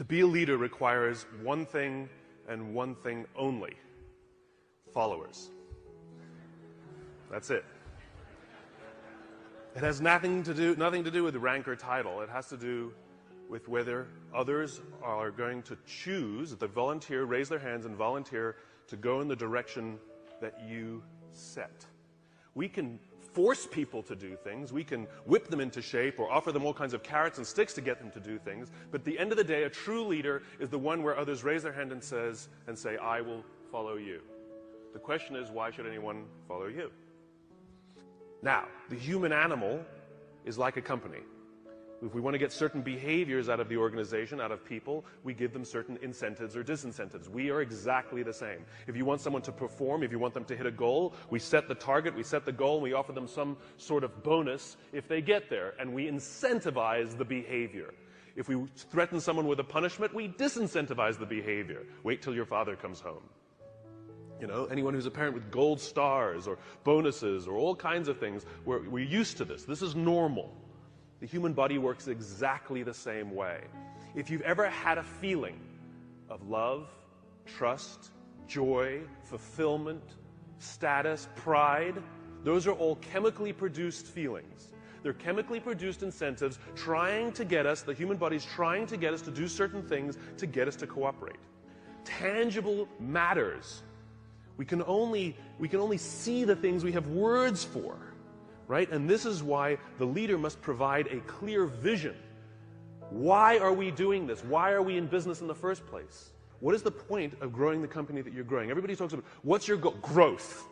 To be a leader requires one thing and one thing only: followers. That's it. It has nothing to do with rank or title. It has to do with whether others are going to choose, that they volunteer, raise their hands and volunteer to go in the direction that you set. We can force people to do things. We can whip them into shape or offer them all kinds of carrots and sticks to get them to do things. But at the end of the day, a true leader is the one where others raise their hand and say, I will follow you. The question is, why should anyone follow you? Now, the human animal is like a company. If we want to get certain behaviors out of the organization, out of people, we give them certain incentives or disincentives. We are exactly the same. If you want someone to perform, if you want them to hit a goal, we set the target, we set the goal, and we offer them some sort of bonus if they get there, and we incentivize the behavior. If we threaten someone with a punishment, we disincentivize the behavior. Wait till your father comes home. You know, anyone who's a parent with gold stars or bonuses or all kinds of things, we're used to this. This is normal. The human body works exactly the same way. If you've ever had a feeling of love, trust, joy, fulfillment, status, pride, those are all chemically produced feelings. They're chemically produced incentives trying to get us, the human body's trying to get us to do certain things to get us to cooperate. Tangible matters. We can only see the things we have words for, right? And this is why the leader must provide a clear vision. Why are we doing this? Why are we in business in the first place? What is the point of growing the company that you're growing? Everybody talks about, what's your goal? Growth.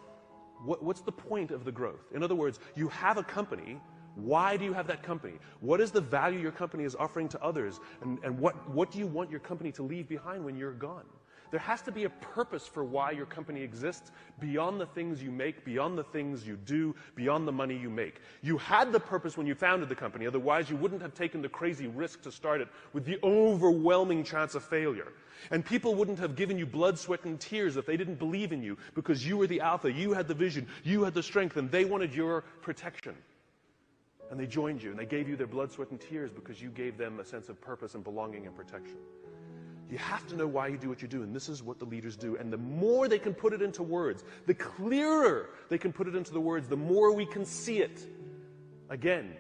What's the point of the growth? In other words, you have a company. Why do you have that company? What is the value your company is offering to others? And what do you want your company to leave behind when you're gone? There has to be a purpose for why your company exists beyond the things you make, beyond the things you do, beyond the money you make. You had the purpose when you founded the company, otherwise you wouldn't have taken the crazy risk to start it with the overwhelming chance of failure. And people wouldn't have given you blood, sweat, and tears if they didn't believe in you, because you were the alpha, you had the vision, you had the strength, and they wanted your protection. And they joined you, and they gave you their blood, sweat, and tears because you gave them a sense of purpose and belonging and protection. You have to know why you do what you do, and this is what the leaders do. And the more they can put it into words, the clearer they can put it into the words, the more we can see it. Again,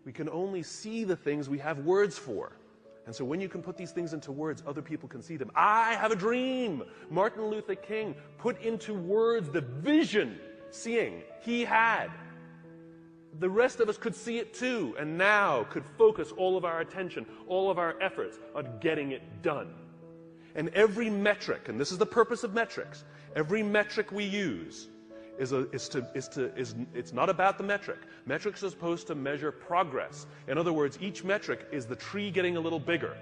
we can only see the things we have words for. And so when you can put these things into words, other people can see them. I have a dream. Martin Luther King put into words the vision, seeing he had. The rest of us could see it too, and now could focus all of our attention, all of our efforts on getting it done. And every metric, and this is the purpose of metrics, every metric we use it's not about the metric. Metrics are supposed to measure progress. In other words, each metric is the tree getting a little bigger.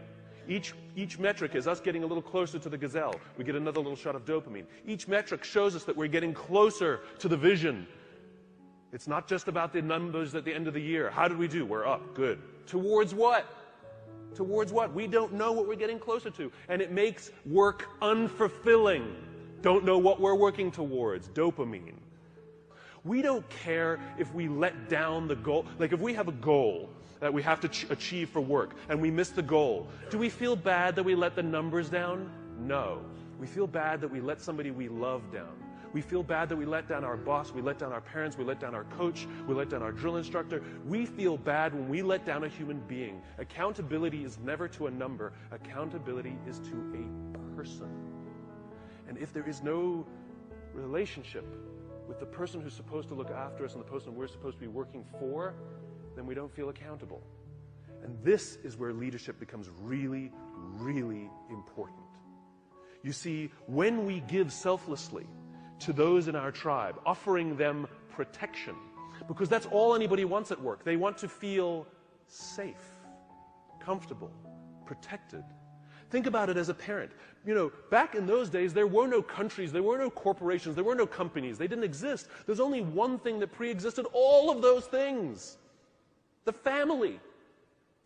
Each metric is us getting a little closer to the gazelle. We get another little shot of dopamine. Each metric shows us that we're getting closer to the vision. It's not just about the numbers at the end of the year. How did we do? We're up. Good. Towards what? Towards what? We don't know what we're getting closer to. And it makes work unfulfilling. Don't know what we're working towards. Dopamine. We don't care if we let down the goal. Like if we have a goal that we have to achieve for work and we miss the goal, do we feel bad that we let the numbers down? No. We feel bad that we let somebody we love down. We feel bad that we let down our boss, we let down our parents, we let down our coach, we let down our drill instructor. We feel bad when we let down a human being. Accountability is never to a number. Accountability is to a person. And if there is no relationship with the person who's supposed to look after us and the person we're supposed to be working for, then we don't feel accountable. And this is where leadership becomes really, really important. You see, when we give selflessly to those in our tribe, offering them protection, because that's all anybody wants at work. They want to feel safe, comfortable, protected. Think about it as a parent. You know, back in those days, there were no countries, there were no corporations, there were no companies. They didn't exist. There's only one thing that pre-existed all of those things. The family.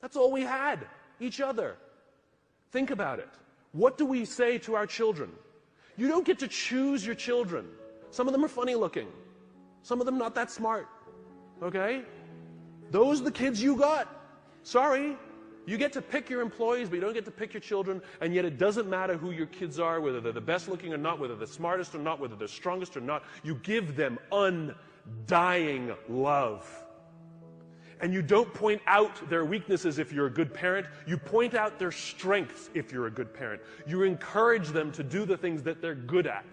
That's all we had. Each other. Think about it. What do we say to our children? You don't get to choose your children. Some of them are funny looking. Some of them not that smart. Okay? Those are the kids you got. Sorry. You get to pick your employees, but you don't get to pick your children, and yet it doesn't matter who your kids are, whether they're the best looking or not, whether they're the smartest or not, whether they're strongest or not. You give them undying love. And you don't point out their weaknesses if you're a good parent. You point out their strengths if you're a good parent. You encourage them to do the things that they're good at.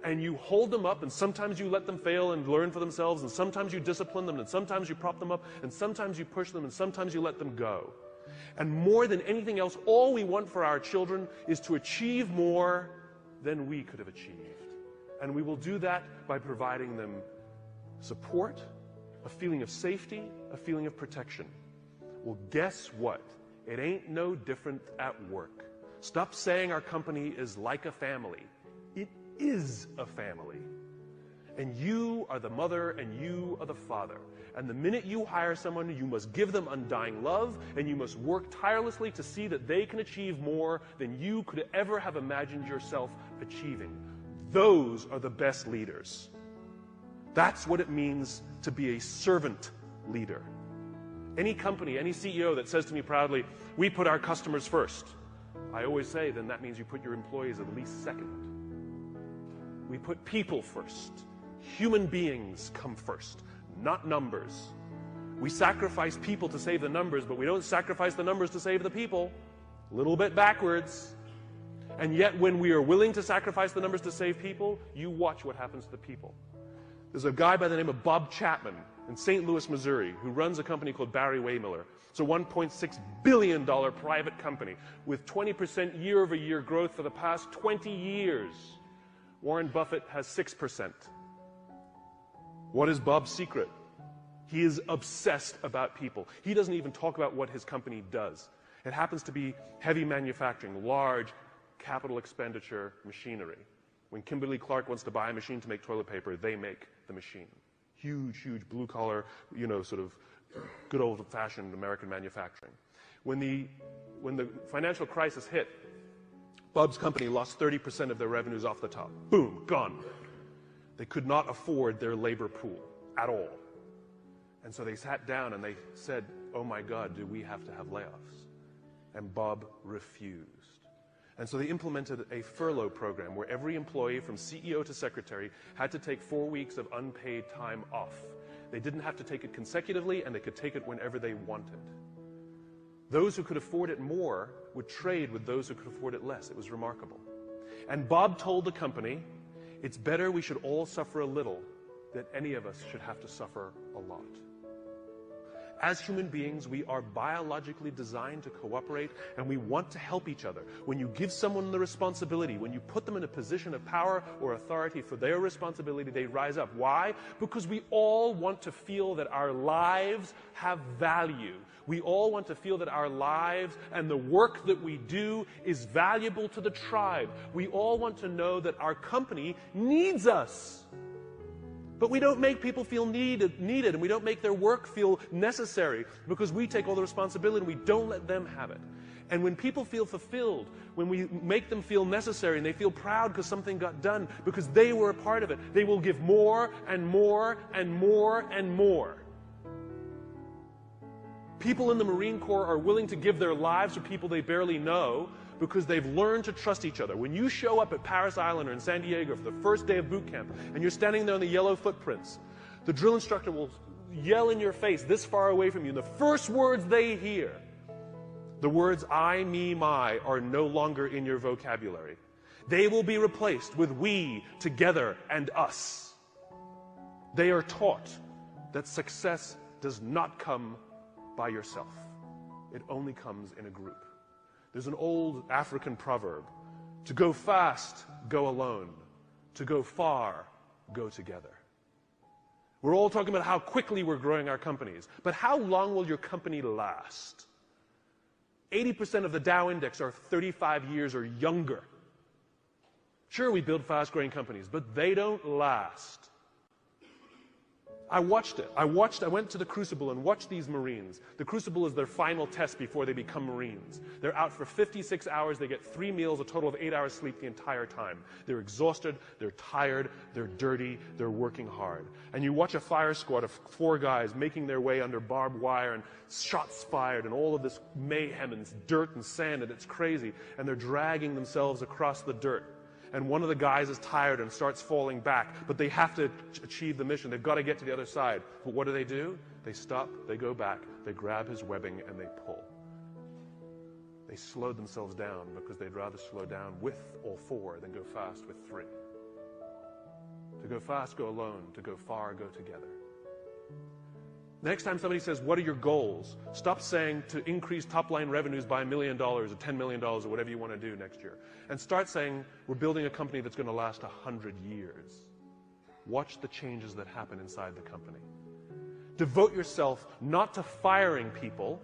And you hold them up, and sometimes you let them fail and learn for themselves, and sometimes you discipline them, and sometimes you prop them up, and sometimes you push them, and sometimes you let them go. And more than anything else, all we want for our children is to achieve more than we could have achieved. And we will do that by providing them support, a feeling of safety, a feeling of protection. Well, guess what? It ain't no different at work. Stop saying our company is like a family. It is a family. And you are the mother and you are the father. And the minute you hire someone, you must give them undying love, and you must work tirelessly to see that they can achieve more than you could ever have imagined yourself achieving. Those are the best leaders. That's what it means to be a servant leader. Any company, any CEO that says to me proudly, "We put our customers first," I always say, then that means you put your employees at least second. We put people first. Human beings come first, not numbers. We sacrifice people to save the numbers, but we don't sacrifice the numbers to save the people. A little bit backwards. And yet when we are willing to sacrifice the numbers to save people, you watch what happens to the people. There's a guy by the name of Bob Chapman in St. Louis, Missouri, who runs a company called Barry Waymiller. It's a $1.6 billion private company with 20% year-over-year growth for the past 20 years. Warren Buffett has 6%. What is Bob's secret? He is obsessed about people. He doesn't even talk about what his company does. It happens to be heavy manufacturing, large capital expenditure machinery. When Kimberly-Clark wants to buy a machine to make toilet paper, they make the machine. Huge, huge blue-collar, sort of good old-fashioned American manufacturing. When the financial crisis hit, Bob's company lost 30% of their revenues off the top. Boom, gone. They could not afford their labor pool at all. And so they sat down and they said, "Oh my God, do we have to have layoffs?" And Bob refused. And so they implemented a furlough program where every employee from CEO to secretary had to take 4 weeks of unpaid time off. They didn't have to take it consecutively, and they could take it whenever they wanted. Those who could afford it more would trade with those who could afford it less. It was remarkable. And Bob told the company, "It's better we should all suffer a little than any of us should have to suffer a lot." As human beings, we are biologically designed to cooperate, and we want to help each other. When you give someone the responsibility, when you put them in a position of power or authority for their responsibility, they rise up. Why? Because we all want to feel that our lives have value. We all want to feel that our lives and the work that we do is valuable to the tribe. We all want to know that our company needs us. But we don't make people feel needed, and we don't make their work feel necessary because we take all the responsibility and we don't let them have it. And when people feel fulfilled, when we make them feel necessary and they feel proud because something got done, because they were a part of it, they will give more and more and more and more. People in the Marine Corps are willing to give their lives for people they barely know because they've learned to trust each other. When you show up at Paris Island or in San Diego for the first day of boot camp and you're standing there on the yellow footprints, the drill instructor will yell in your face this far away from you, and the first words they hear, the words I, me, my, are no longer in your vocabulary. They will be replaced with we, together, and us. They are taught that success does not come by yourself. It only comes in a group. There's an old African proverb, to go fast, go alone. To go far, go together. We're all talking about how quickly we're growing our companies, but how long will your company last? 80% of the Dow Index are 35 years or younger. Sure, we build fast-growing companies, but they don't last. I watched it. I went to the Crucible and watched these Marines. The Crucible is their final test before they become Marines. They're out for 56 hours. They get 3 meals, a total of 8 hours sleep the entire time. They're exhausted. They're tired. They're dirty. They're working hard. And you watch a fire squad of 4 guys making their way under barbed wire and shots fired and all of this mayhem and dirt and sand, and it's crazy. And they're dragging themselves across the dirt. And one of the guys is tired and starts falling back, but they have to achieve the mission. They've got to get to the other side. But what do? They stop, they go back, they grab his webbing, and they pull. They slowed themselves down because they'd rather slow down with all 4 than go fast with 3. To go fast, go alone. To go far, go together. Next time somebody says, what are your goals? Stop saying to increase top-line revenues by $1 million or $10 million or whatever you want to do next year. And start saying, we're building a company that's going to last 100 years. Watch the changes that happen inside the company. Devote yourself not to firing people,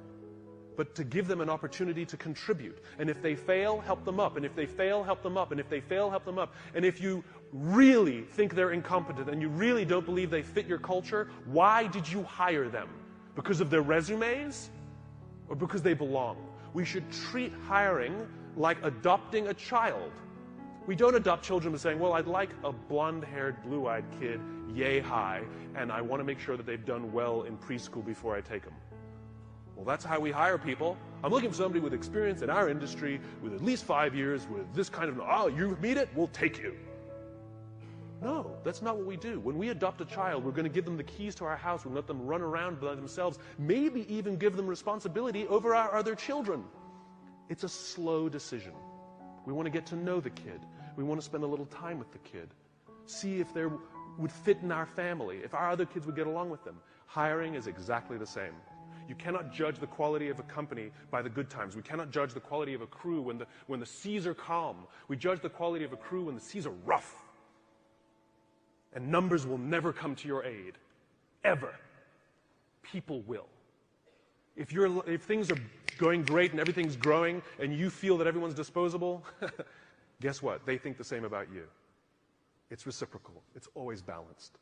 but to give them an opportunity to contribute. And if they fail, help them up. And if they fail, help them up. And if they fail, help them up. And if you really think they're incompetent and you really don't believe they fit your culture, why did you hire them? Because of their resumes or because they belong? We should treat hiring like adopting a child. We don't adopt children by saying, well, I'd like a blonde-haired, blue-eyed kid, yay high, and I want to make sure that they've done well in preschool before I take them. Well, that's how we hire people. I'm looking for somebody with experience in our industry, with at least 5 years, with this kind of, oh, you meet it, we'll take you. No, that's not what we do. When we adopt a child, we're going to give them the keys to our house. We'll let them run around by themselves, maybe even give them responsibility over our other children. It's a slow decision. We want to get to know the kid. We want to spend a little time with the kid. See if they would fit in our family, if our other kids would get along with them. Hiring is exactly the same. You cannot judge the quality of a company by the good times. We cannot judge the quality of a crew when the seas are calm. We judge the quality of a crew when the seas are rough. And numbers will never come to your aid. Ever. People will. If things are going great and everything's growing and you feel that everyone's disposable, guess what? They think the same about you. It's reciprocal. It's always balanced.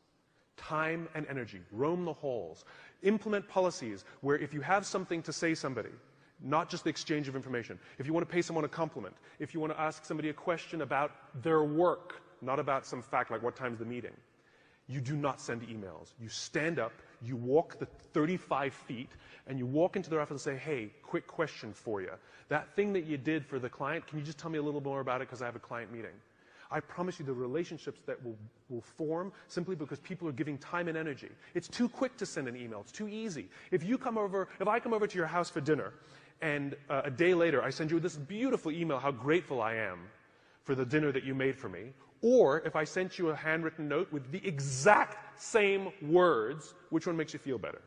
Time and energy. Roam the halls. Implement policies where if you have something to say somebody, not just the exchange of information, if you want to pay someone a compliment, if you want to ask somebody a question about their work, not about some fact like what time's the meeting, you do not send emails. You stand up, you walk the 35 feet, and you walk into their office and say, hey, quick question for you. That thing that you did for the client, can you just tell me a little more about it because I have a client meeting? I promise you the relationships that will form simply because people are giving time and energy. It's too quick to send an email. It's too easy. If I come over to your house for dinner, and a day later I send you this beautiful email how grateful I am for the dinner that you made for me, or if I sent you a handwritten note with the exact same words, which one makes you feel better?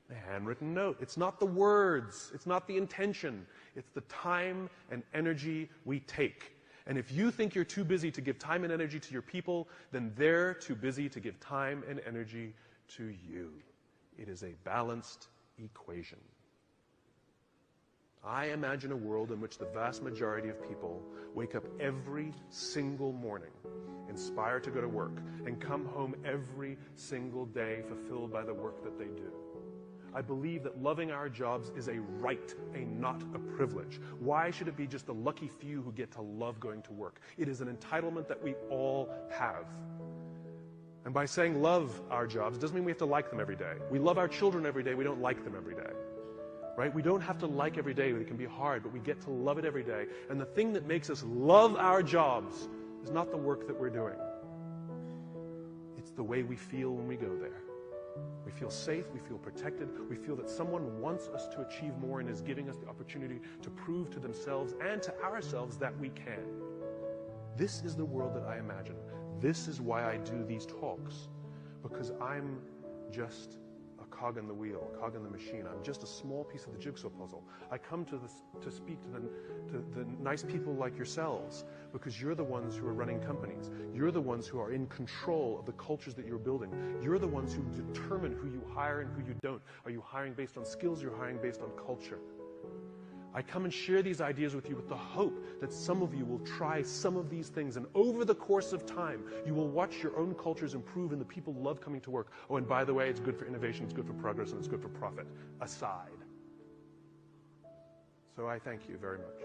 The handwritten note. It's not the words. It's not the intention. It's the time and energy we take. And if you think you're too busy to give time and energy to your people, then they're too busy to give time and energy to you. It is a balanced equation. I imagine a world in which the vast majority of people wake up every single morning, inspired to go to work, and come home every single day fulfilled by the work that they do. I believe that loving our jobs is a right, not a privilege. Why should it be just the lucky few who get to love going to work? It is an entitlement that we all have. And by saying love our jobs, it doesn't mean we have to like them every day. We love our children every day, we don't like them every day. Right? We don't have to like every day, it can be hard, but we get to love it every day. And the thing that makes us love our jobs is not the work that we're doing. It's the way we feel when we go there. We feel safe, we feel protected, we feel that someone wants us to achieve more and is giving us the opportunity to prove to themselves and to ourselves that we can. This is the world that I imagine. This is why I do these talks, because I'm just a cog in the wheel, a cog in the machine. I'm just a small piece of the jigsaw puzzle. I come to speak to the nice people like yourselves because you're the ones who are running companies. You're the ones who are in control of the cultures that you're building. You're the ones who determine who you hire and who you don't. Are you hiring based on skills? You're hiring based on culture. I come and share these ideas with you with the hope that some of you will try some of these things, and over the course of time, you will watch your own cultures improve and the people love coming to work. Oh, and by the way, it's good for innovation, it's good for progress, and it's good for profit, aside. So I thank you very much.